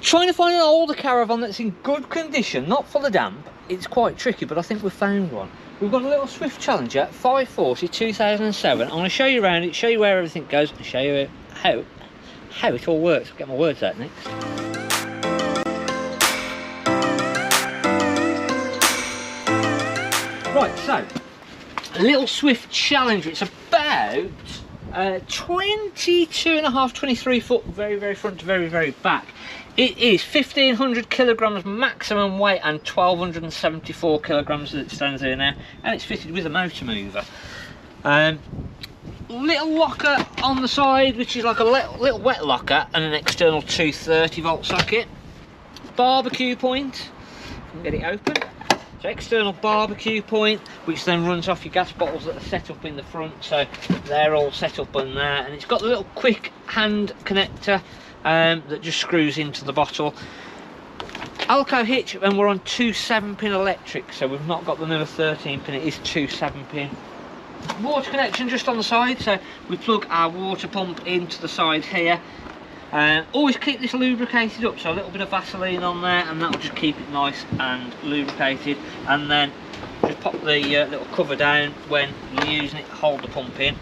Trying to find an older caravan that's in good condition, not full of damp, it's quite tricky, but I think we've found one. We've got a little Swift Challenger 540 2007. I'm going to show you around it, show you where everything goes, and show you how it all works. I'll get my words out next. Right, so a little Swift Challenger. It's about 23 foot, very front to very back. It is 1500 kilograms maximum weight and 1274 kilograms as it stands here now, and it's fitted with a motor mover. Little locker on the side, which is like a little wet locker, and an external 230 volt socket. Barbecue point, get it open. So external barbecue point, which then runs off your gas bottles that are set up in the front, so they're all set up on there, and it's got the little quick hand connector that just screws into the bottle. Alco hitch, and we're on 2 7-pin electric, so we've not got the newer 13-pin, it is 2 7-pin. Water connection just on the side, so we plug our water pump into the side here. Always keep this lubricated up, so a little bit of Vaseline on there, and that will just keep it nice and lubricated. And then just pop the little cover down when you're using it to hold the pump in.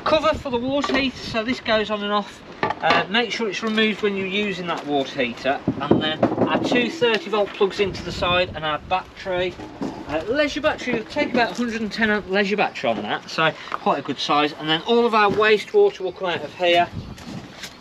Cover for the water heater, so this goes on and off. Make sure it's removed when you're using that water heater. And then our 230 volt plugs into the side, and our battery. Leisure battery, will take about 110 amp leisure battery on that, so quite a good size. And then all of our wastewater will come out of here.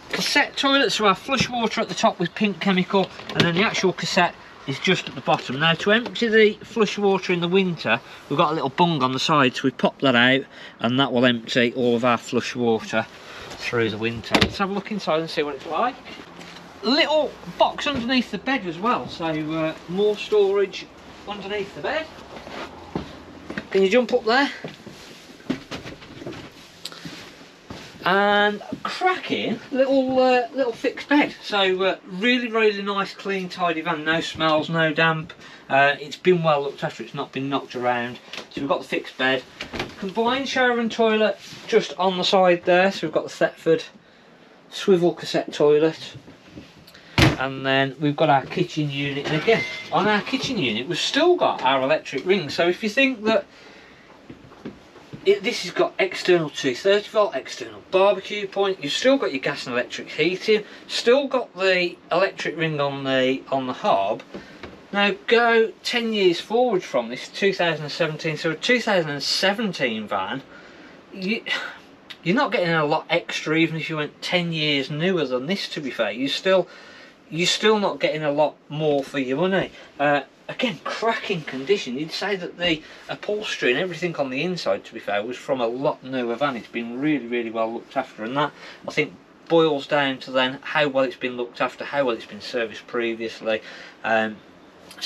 Cassette toilet, so our flush water at the top with pink chemical, and then the actual cassette is just at the bottom. Now, to empty the flush water in the winter, we've got a little bung on the side, so we pop that out, and that will empty all of our flush water through the winter. Let's have a look inside and see what it's like. Little box underneath the bed as well, so more storage underneath the bed. Can you jump up there? And cracking little fixed bed. So really nice, clean, tidy van. No smells, no damp. It's been well looked after. It's not been knocked around. So we've got the fixed bed. Combined shower and toilet just on the side there. So we've got the Thetford swivel cassette toilet. And then we've got our kitchen unit. And again, on our kitchen unit, we've still got our electric ring. So if you think that this has got external 230 volt, external barbecue point, you've still got your gas and electric heating, still got the electric ring on the hob. Now go 10 years forward from this, 2017, so a 2017 van, you're not getting a lot extra even if you went 10 years newer than this, to be fair. You're still not getting a lot more for your money. Again, cracking condition. You'd say that the upholstery and everything on the inside, to be fair, was from a lot newer van. It's been really well looked after, and that, I think, boils down to then how well it's been looked after, how well it's been serviced previously. So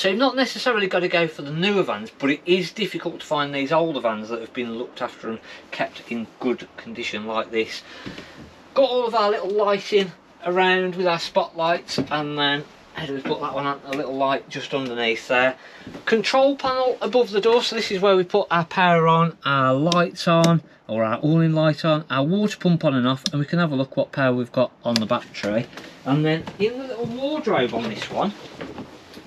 you've not necessarily got to go for the newer vans, but it is difficult to find these older vans that have been looked after and kept in good condition like this. Got all of our little lighting around with our spotlights, and then how do we put that one on? A little light just underneath there. Control panel above the door, so this is where we put our power on, our lights on, or our all-in light on, our water pump on and off, and we can have a look what power we've got on the battery. And then in the little wardrobe on this one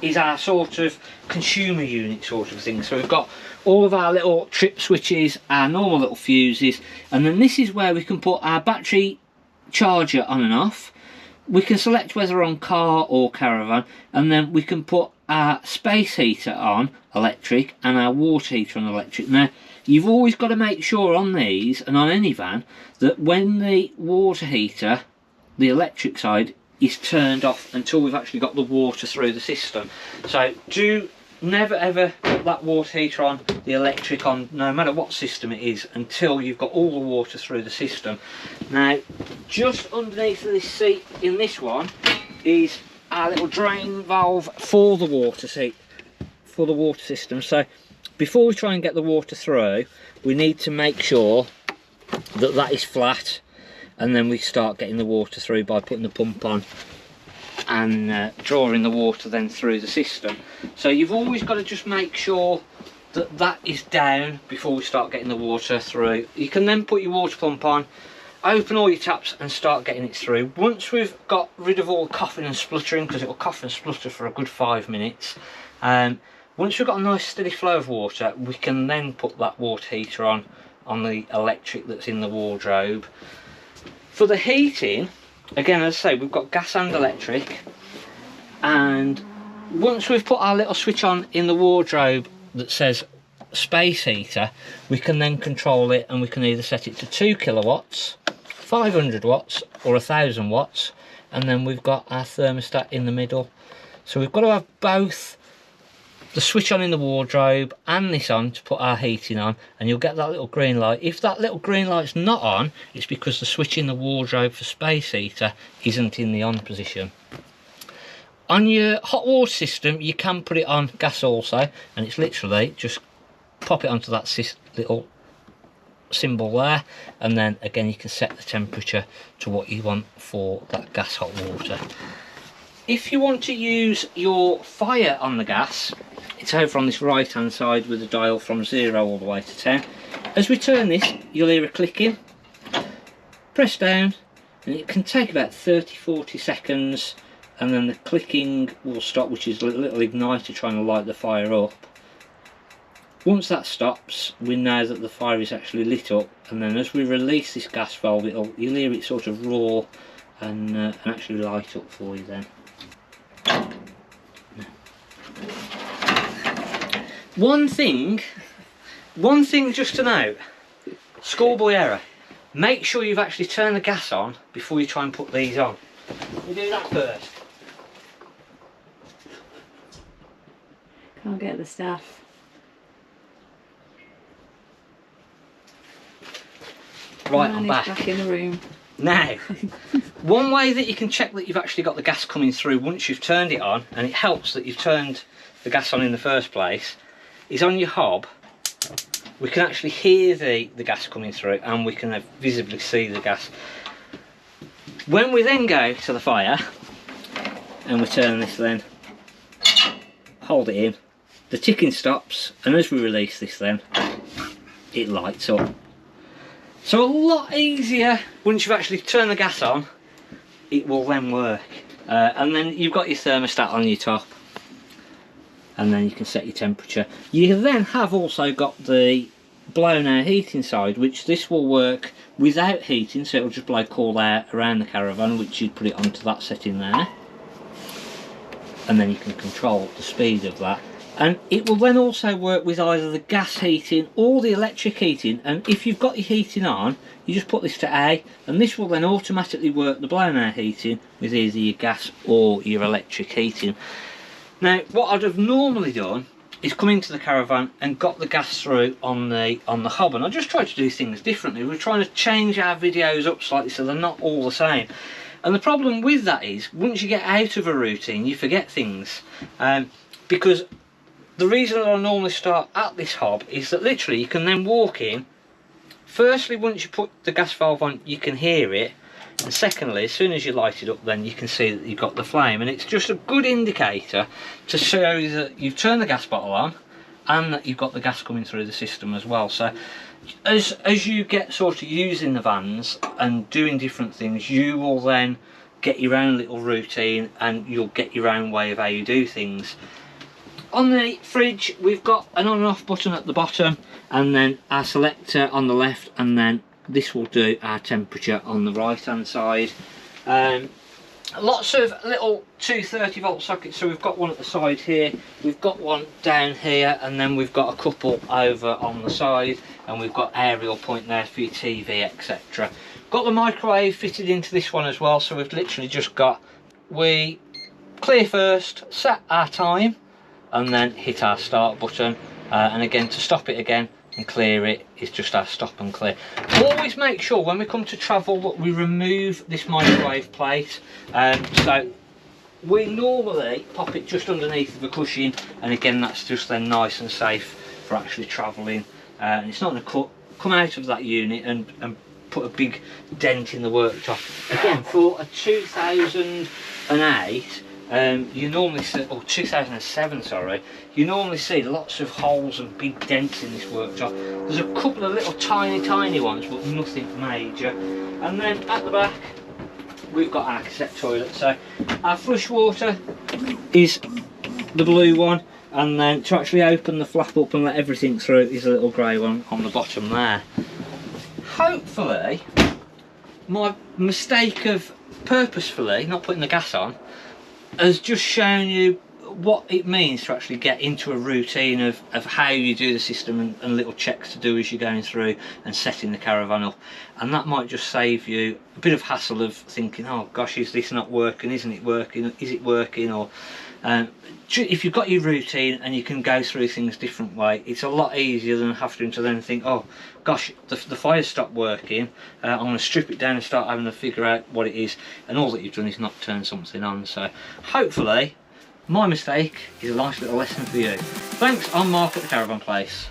is our sort of consumer unit sort of thing. So we've got all of our little trip switches, our normal little fuses, and then this is where we can put our battery charger on and off. We can select whether on car or caravan, and then we can put our space heater on electric and our water heater on electric. Now, you've always got to make sure on these and on any van that when the water heater, the electric side, is turned off until we've actually got the water through the system. So do never ever put that water heater on, the electric on, no matter what system it is, until you've got all the water through the system. Now, just underneath this seat in this one is our little drain valve for the water seat, for the water system. So before we try and get the water through, we need to make sure that that is flat, and then we start getting the water through by putting the pump on and drawing the water then through the system. So you've always got to just make sure that that is down before we start getting the water through. You can then put your water pump on open all your taps and start getting it through. Once we've got rid of all the coughing and spluttering, because it will cough and splutter for a good 5 minutes, once we've got a nice steady flow of water, we can then put that water heater on the electric that's in the wardrobe. For the heating, again, as I say, we've got gas and electric, and once we've put our little switch on in the wardrobe that says space heater, we can then control it, and we can either set it to 2 kilowatts, 500 watts or 1000 watts, and then we've got our thermostat in the middle. So we've got to have both the switch on in the wardrobe and this on to put our heating on, and you'll get that little green light. If that little green light's not on, it's because the switch in the wardrobe for space heater isn't in the on position. On your hot water system, you can put it on gas also, and it's literally just pop it onto that little symbol there, and then again you can set the temperature to what you want for that gas hot water. If you want to use your fire on the gas, it's over on this right hand side with the dial from 0 all the way to 10. As we turn this, you'll hear a clicking. Press down, and it can take about 30-40 seconds, and then the clicking will stop, which is a little igniter trying to light the fire up. Once that stops, we know that the fire is actually lit up, and then as we release this gas valve, you'll hear it sort of roar and actually light up for you then. One thing just to note, schoolboy error, make sure you've actually turned the gas on before you try and put these on. You do that first. Can't get the staff. Right, I'm back. Back in the room. Now, one way that you can check that you've actually got the gas coming through once you've turned it on, and it helps that you've turned the gas on in the first place, is on your hob. We can actually hear the gas coming through, and we can visibly see the gas. When we then go to the fire, and we turn this then, hold it in, the ticking stops, and as we release this then, it lights up. So a lot easier once you've actually turned the gas on, it will then work. And then you've got your thermostat on your top, and then you can set your temperature. You then have also got the blown air heating side, which this will work without heating, so it'll just blow cool air around the caravan, which you'd put it onto that setting there, and then you can control the speed of that. And it will then also work with either the gas heating or the electric heating, and if you've got your heating on, you just put this to A, and this will then automatically work the blown air heating with either your gas or your electric heating. Now, what I'd have normally done is come into the caravan and got the gas through on the hob, and I just tried to do things differently. We're trying to change our videos up slightly so they're not all the same. And the problem with that is, once you get out of a routine, you forget things. Because the reason that I normally start at this hob is that literally you can then walk in. Firstly, once you put the gas valve on, you can hear it, and secondly, as soon as you light it up, then you can see that you've got the flame, and it's just a good indicator to show you that you've turned the gas bottle on and that you've got the gas coming through the system as well. So as you get sort of using the vans and doing different things, you will then get your own little routine, and you'll get your own way of how you do things. On the fridge, we've got an on and off button at the bottom, and then our selector on the left, and then this will do our temperature on the right hand side. Lots of little 230 volt sockets, so we've got one at the side here, we've got one down here, and then we've got a couple over on the side, and we've got aerial point there for your TV, etc. Got the microwave fitted into this one as well, so we've literally just got, we clear first, set our time, and then hit our start button, and again to stop it again and clear it is just our stop and clear. Always make sure when we come to travel that we remove this microwave plate. So we normally pop it just underneath the cushion, and again that's just then nice and safe for actually travelling, and it's not going to come out of that unit and put a big dent in the worktop. Again, for a 2008 you normally see, or 2007 sorry, you normally see lots of holes and big dents in this workshop. There's a couple of little tiny ones, but nothing major. And then at the back we've got our cassette toilet. So our flush water is the blue one, and then to actually open the flap up and let everything through is a little grey one on the bottom there. Hopefully my mistake of purposefully not putting the gas on has just shown you what it means to actually get into a routine of how you do the system, and little checks to do as you're going through and setting the caravan up. And that might just save you a bit of hassle of thinking, oh gosh, is this not working, isn't it working, is it working? Or if you've got your routine and you can go through things different way, it's a lot easier than having to then think, oh gosh, the fire stopped working, I'm going to strip it down and start having to figure out what it is, and all that you've done is not turn something on. So hopefully my mistake is a nice little lesson for you. Thanks, I'm Mark at the Caravan Place.